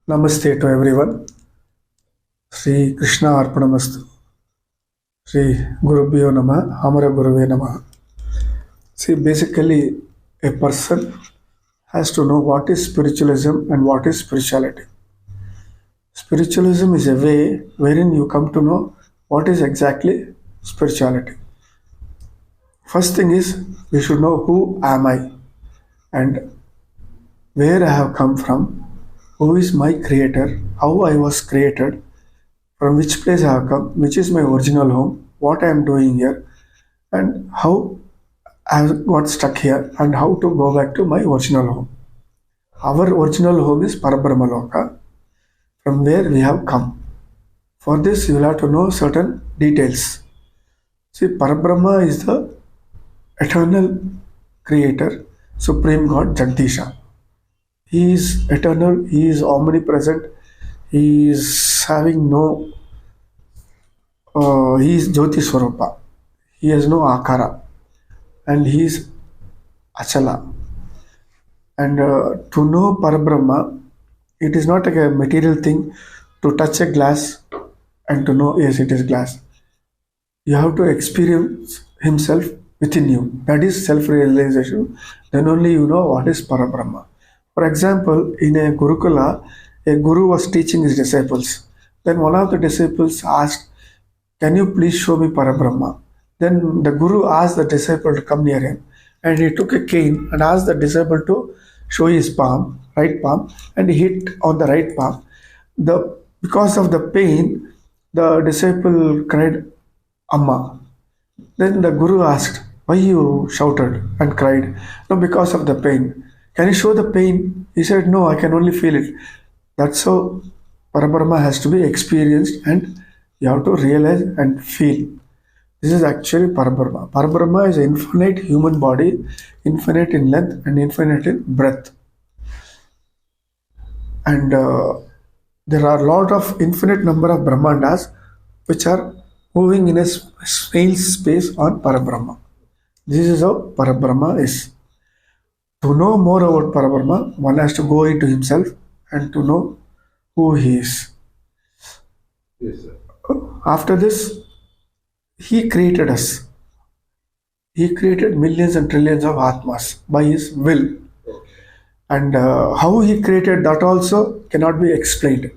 Namaste to everyone. Sri Krishna Arpanamastu. Sri Gurubhyo Namah, Amara Guruve Namah. See, basically, a person has to know what is spiritualism and what is spirituality. Spiritualism is a way wherein you come to know what is exactly spirituality. First thing is, we should know who am I and where I have come from, who is my creator, how I was created, from which place I have come, which is my original home, what I am doing here, and how I have got stuck here, and how to go back to my original home. Our original home is Parabrahma Loka, from where we have come. For this, you will have to know certain details. See, Parabrahma is the eternal creator, supreme God, Jagdisha. He is eternal, he is omnipresent, he is having no, he is Jyoti Swarupa. He has no Akara and he is Achala. And to know Parabrahma, it is not like a material thing to touch a glass and to know, yes, it is glass. You have to experience himself within you. That is self-realization. Then only you know what is Parabrahma. For example, in a Gurukula, a guru was teaching his disciples. Then one of the disciples asked, "Can you please show me Parabrahma?" Then the guru asked the disciple to come near him. And he took a cane and asked the disciple to show his palm, right palm, and he hit on the right palm. Because of the pain, the disciple cried, "Amma." Then the guru asked, "Why you shouted and cried?" "No, because of the pain." "Can you show the pain?" He said, "No, I can only feel it." That's how Parabrahma has to be experienced and you have to realize and feel. This is actually Parabrahma. Parabrahma is an infinite human body, infinite in length and infinite in breadth. And there are a lot of infinite number of Brahmandas which are moving in a snail's space on Parabrahma. This is how Parabrahma is. To know more about Parabrahma, one has to go into himself and to know who he is. Yes, sir. After this, he created us. He created millions and trillions of atmas by his will. Okay. And how he created that also cannot be explained.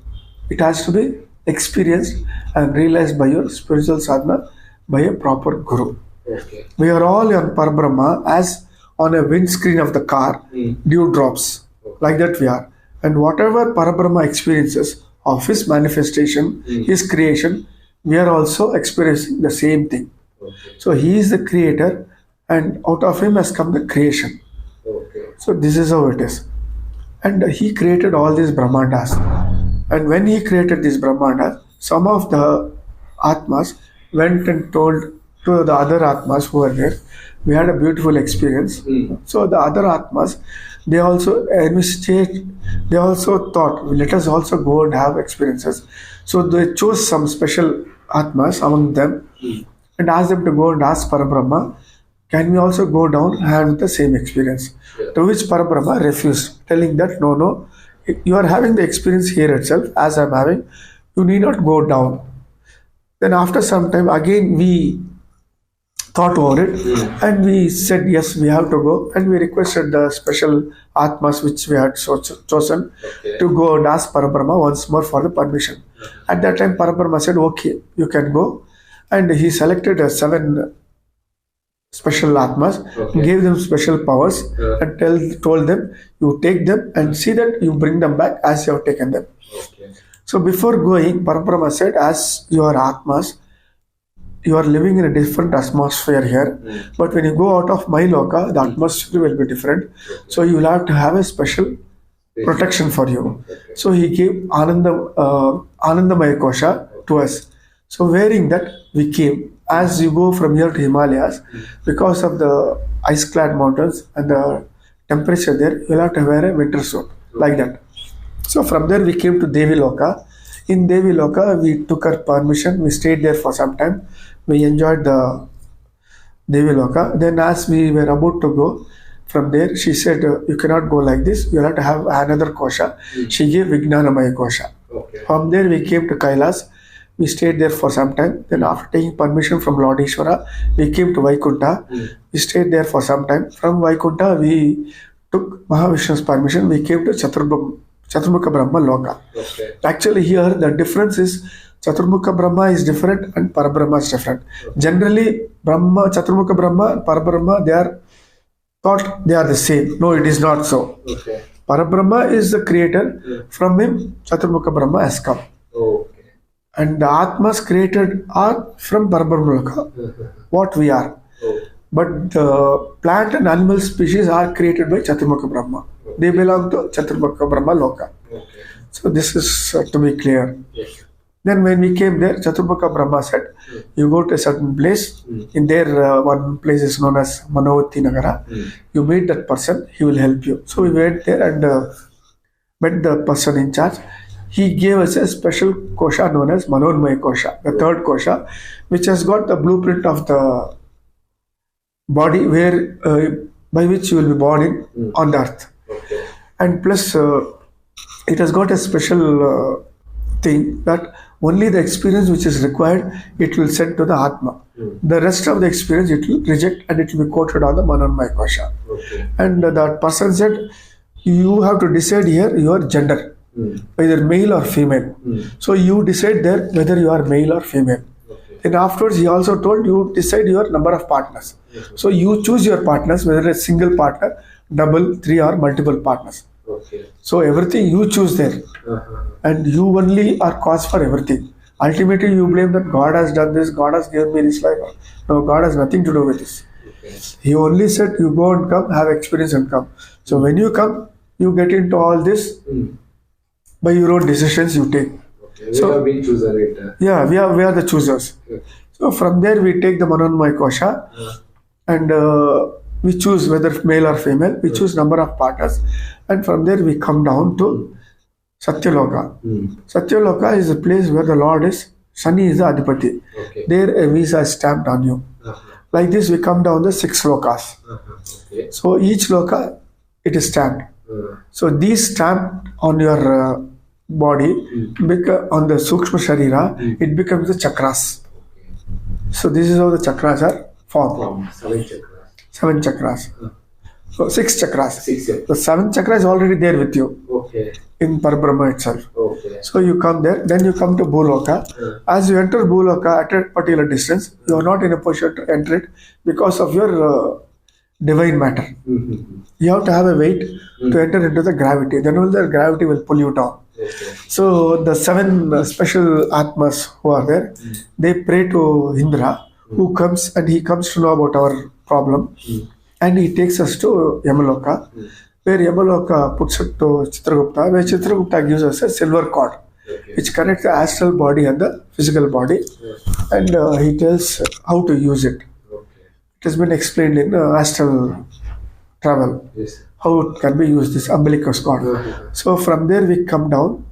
It has to be experienced and realized by your spiritual sadhana, by a proper guru. Okay. We are all on Parabrahma as on a windscreen of the car, dew drops. Like that we are. And whatever Parabrahma experiences of his manifestation, his creation, we are also experiencing the same thing. Okay. So he is the creator and out of him has come the creation. Okay. So this is how it is. And he created all these Brahmandas. And when he created these Brahmandas, some of the Atmas went and told to the other Atmas who were there, we had a beautiful experience. So the other Atmas, they also they also thought, let us also go and have experiences. So they chose some special Atmas among them and asked them to go and ask Parabrahma, can we also go down and have the same experience? Yeah. To which Parabrahma refused, telling that no, you are having the experience here itself as I am having, you need not go down. Then after some time again we thought about it and we said yes, we have to go, and we requested the special Atmas which we had chosen to go and ask Parabrahma once more for the permission. At that time Parabrahma said, okay, you can go, and he selected 7 special Atmas, gave them special powers and told them, you take them and see that you bring them back as you have taken them. Okay. So before going, Parabrahma said, as you are Atmas, you are living in a different atmosphere here, but when you go out of my loka, the atmosphere will be different. So you will have to have a special protection for you. So he gave Anandamaya Kosha to us. So wearing that, we came. As you go from here to Himalayas, because of the ice-clad mountains and the temperature there, you will have to wear a winter suit like that. So from there we came to Devi Loka. In Devi Loka, we took our permission. We stayed there for some time. We enjoyed the Devi Loka. Then as we were about to go, From there, she said, you cannot go like this. You have to have another kosha. She gave Vijnanamaya kosha. Okay. From there, we came to Kailas. We stayed there for some time. Then, after taking permission from Lord Ishvara, we came to Vaikunta. We stayed there for some time. From Vaikunta, we took Mahavishnu's permission. We came to Chaturmukha Brahma Loka. Okay. Actually, here the difference is Chaturmukha Brahma is different and Parabrahma is different. Generally, Brahma, Chaturmukha Brahma and Parabrahma, they are thought they are the same. No, it is not so. Okay. Parabrahma is the creator. From him, Chaturmukha Brahma has come. Okay. And the Atmas created are from Parabrahma Loka, what we are. Oh. But the plant and animal species are created by Chaturmukha Brahma. They belong to Chaturmukha Brahma Loka. Okay. So this is to be clear. Yes. Then when we came there, Chaturmukha Brahma said, you go to a certain place. In there, one place is known as Manavati Nagara. You meet that person, he will help you. So we went there and met the person in charge. He gave us a special kosha known as Manonmaya kosha, the third kosha, which has got the blueprint of the body where by which you will be born in on the earth. Okay. And plus, it has got a special thing that only the experience which is required, it will send to the Atma. The rest of the experience, it will reject and it will be quoted on the Manonmaya kosha. Okay. And that person said, you have to decide here your gender, either male or female. So you decide there whether you are male or female. Okay. Then afterwards, he also told you decide your number of partners. So you choose your partners, whether a single partner, double, three, or multiple partners. Okay. So everything you choose there, and you only are cause for everything. Ultimately, you blame that God has done this, God has given me this life. No, God has nothing to do with this. Okay. He only said, you go and come, have experience and come. So when you come, you get into all this by your own decisions you take. Okay. We So- have been chosen it. Yeah, we are the choosers. Okay. So from there we take the Manonmaya kosha and we choose whether male or female. We choose number of partners, and from there we come down to Satyaloka. Satyaloka is a place where the Lord is. Shani is the Adipati. Okay. There a visa is stamped on you. Like this we come down the 6 lokas. Okay. So each loka it is stamped. So these stamped on your body, on the Sukshma Sharira, it becomes the chakras. So this is how the chakras are formed. 7 chakras. 7 chakras. So 6 chakras. 6 chakras. The 7th chakra is already there with you Okay. in Parabrahma itself. Okay. So you come there, then you come to Bhuloka. As you enter Bhuloka at a particular distance, you are not in a position to enter it because of your divine matter. You have to have a weight to enter into the gravity. Then only the gravity will pull you down. Okay. So the 7 special Atmas who are there, they pray to Indra, who comes and he comes to know about our problem, and he takes us to Yamaloka, where Yamaloka puts it to Chitragupta, where Chitragupta gives us a silver cord, Okay. which connects the astral body and the physical body, and he tells how to use it. Okay. It has been explained in astral travel, Yes. how it can be used, this umbilicus cord. So from there we come down,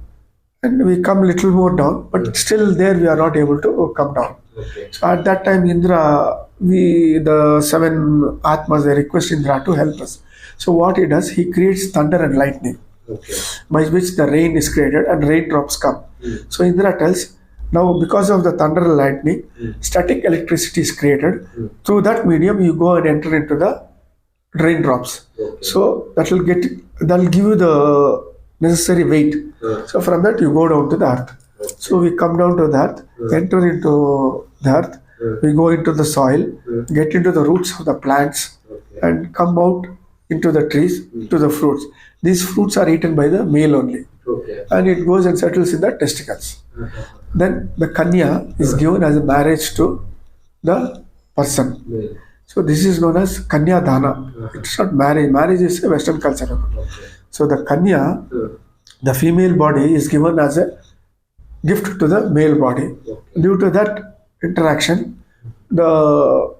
and we come little more down, but still there we are not able to come down. Okay. So at that time, Indra, the 7 Atmas, they request Indra to help us. So what he does, he creates thunder and lightning, Okay. by which the rain is created and raindrops come. So Indra tells, now because of the thunder and lightning, static electricity is created. Through that medium, you go and enter into the raindrops. Okay. So that will give you the necessary weight. So from that, you go down to the earth. So we come down to the earth, enter into the earth, we go into the soil, get into the roots of the plants, Okay. and come out into the trees, to the fruits. These fruits are eaten by the male only, Okay. and it goes and settles in the testicles. Then the kanya is given as a marriage to the person. Male. So this is known as kanya dana. It's not marriage. Marriage is a Western culture. Okay. So the kanya, the female body, is given as a gift to the male body. Due to that interaction, the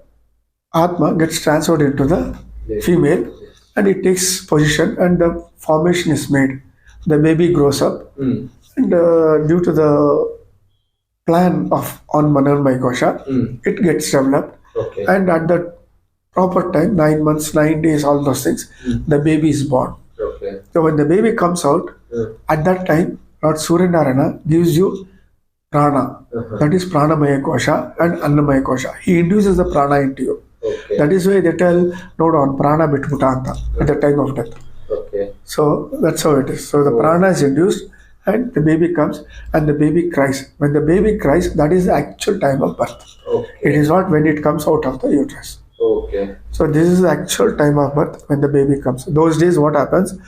Atma gets transferred into the female, and it takes position and the formation is made. The baby grows up, and due to the plan of on Manonmaya Kosha, it gets developed, Okay. and at the proper time, 9 months, 9 days, all those things, the baby is born. Okay. So when the baby comes out, at that time, Lord Suryanarayana gives you prana. That is pranamaya kosha and annamaya kosha. He induces the prana into you. Okay. That is why they tell, no, on prana bitmutanta at the time of death. Okay. So that's how it is. So the prana is induced and the baby comes and the baby cries. When the baby cries, that is the actual time of birth. Okay. It is not when it comes out of the uterus. Okay. So this is the actual time of birth when the baby comes. Those days what happens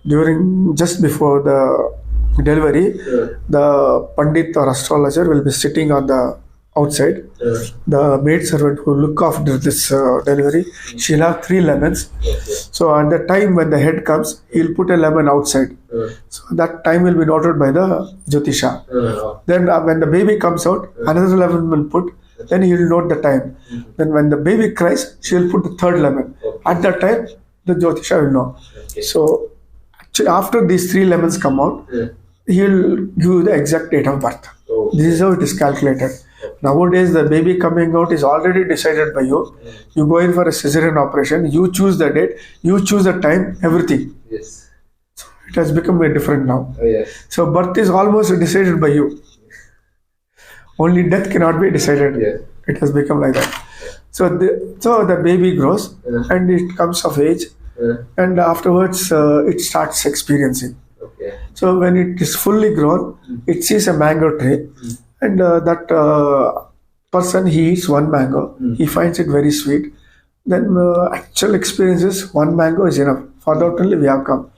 during just before the delivery, the pandit or astrologer will be sitting on the outside. The maid servant who look after this delivery, she'll have 3 lemons. So at the time when the head comes, he'll put a lemon outside. So that time will be noted by the Jyotisha. Then when the baby comes out, another lemon will put. Then he will note the time. Then when the baby cries, she will put the 3rd lemon. At that time, the Jyotisha will know. So actually, after these 3 lemons come out, he will give you the exact date of birth. This is how it is calculated. Nowadays, the baby coming out is already decided by you. You go in for a cesarean operation, you choose the date, you choose the time, everything. Yes. It has become very different now. Yes. So birth is almost decided by you. Only death cannot be decided. Yes. It has become like that. So the baby grows and it comes of age, and afterwards it starts experiencing. Okay. So when it is fully grown, it sees a mango tree, and that person, he eats one mango. He finds it very sweet. Then actual experience is one mango is enough. For that only we have come.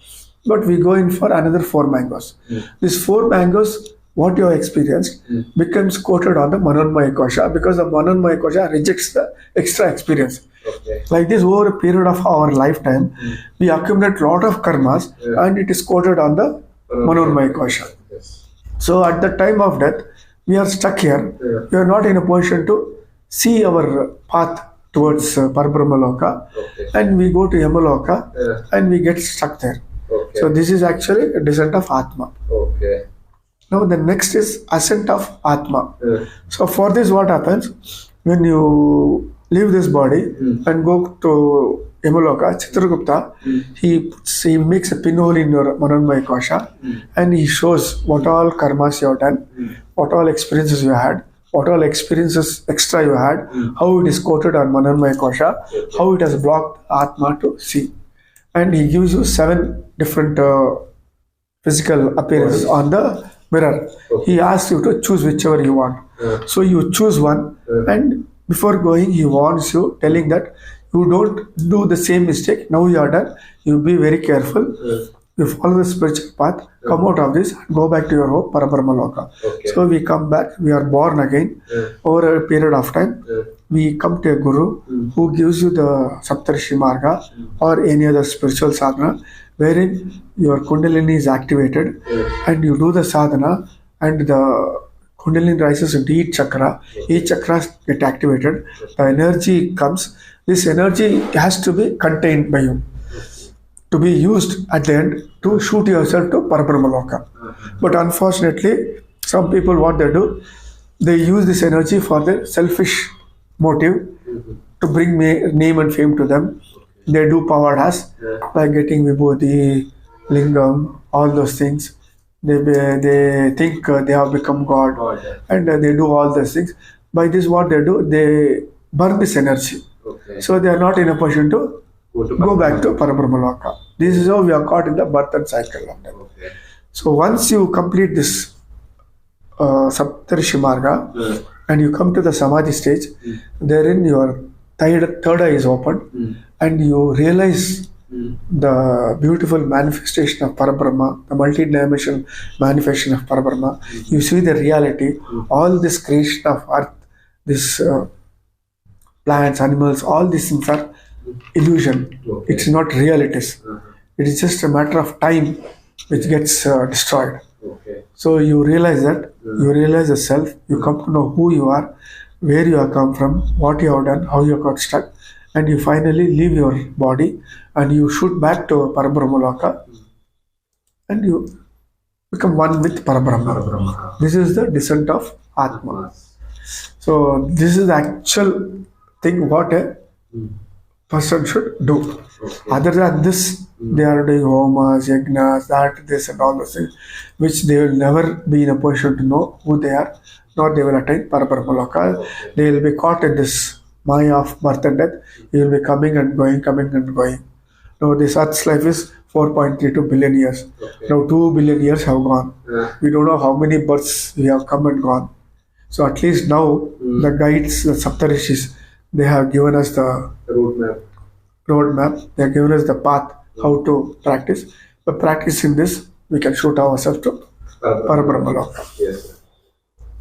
But we go in for another 4 mangoes. These 4 mangoes, what you have experienced, becomes quoted on the Manonmaya Kosha, because the Manonmaya Kosha rejects the extra experience. Okay. Like this, over a period of our lifetime, we accumulate lot of karmas, and it is quoted on the Manonmaya Kosha. Yes. So at the time of death, we are stuck here. We are not in a position to see our path towards Parabrahma Loka, and we go to Yamaloka, and we get stuck there. Okay. So this is actually a descent of Atma. Okay. Now the next is ascent of Atma. So for this, what happens when you leave this body and go to Yamaloka, Chitragupta, he makes a pinhole in your Manonmaya Kosha, and he shows what all karmas you have done, what all experiences you had, what all experiences extra you had, how it is quoted on Manonmaya Kosha, how it has blocked Atma to see. And he gives you 7 different physical appearances on the mirror. He asks you to choose whichever you want. So you choose one, and before going, he warns you, telling that you don't do the same mistake. Now you are done. You be very careful. You follow the spiritual path. Come out of this and go back to your home, Parabrahma Loka. So we come back. We are born again. Over a period of time, we come to a guru who gives you the Saptarishi Marga or any other spiritual sadhana, wherein your Kundalini is activated, and you do the sadhana, and the Kundalini rises into each chakra. Each chakra get activated. The energy comes. This energy has to be contained by you, to be used at the end to shoot yourself to Parabrahma Loka. But unfortunately, some people, what they do, they use this energy for their selfish motive, to bring name and fame to them. They do pavadas, like getting vibhuti, lingam, all those things. They think they have become God, and they do all those things. By this, what they do, they burn this energy. So they are not in a position to go back to Parabrahma Loka. This is how we are caught in the birth and cycle of them. So once you complete this Saptarishi Marga and you come to the Samadhi stage, therein your third eye is open, and you realize the beautiful manifestation of Parabrahma, the multi-dimensional manifestation of Parabrahma. You see the reality, all this creation of earth, this plants, animals, all these things are illusion. It's not real, it is. It is just a matter of time which gets destroyed. So you realize that, you realize the self, you come to know who you are, where you have come from, what you have done, how you got stuck, and you finally leave your body and you shoot back to Parabrahma Loka, and you become one with Parabrahma. This is the descent of Atma. So this is the actual thing what a person should do. Okay. Other than this, they are doing homas, yagnas, that, this, and all those things, which they will never be in a position to know who they are, nor they will attain Parabrahma Loka. Okay. They will be caught in this Maya of birth and death. He will be coming and going, coming and going. Now, this Earth's life is 4.32 billion years. Okay. Now, 2 billion years have gone. Yeah. We don't know how many births we have come and gone. So, at least now, the guides, the Saptarishis, they have given us the Roadmap. roadmap. They have given us the path how to practice. By practicing this, we can shoot ourselves to Parabrahma Loka. Yes, sir.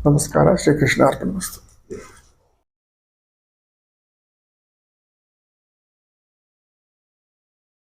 Namaskara, Shri Krishna Arpanamastu. Yes.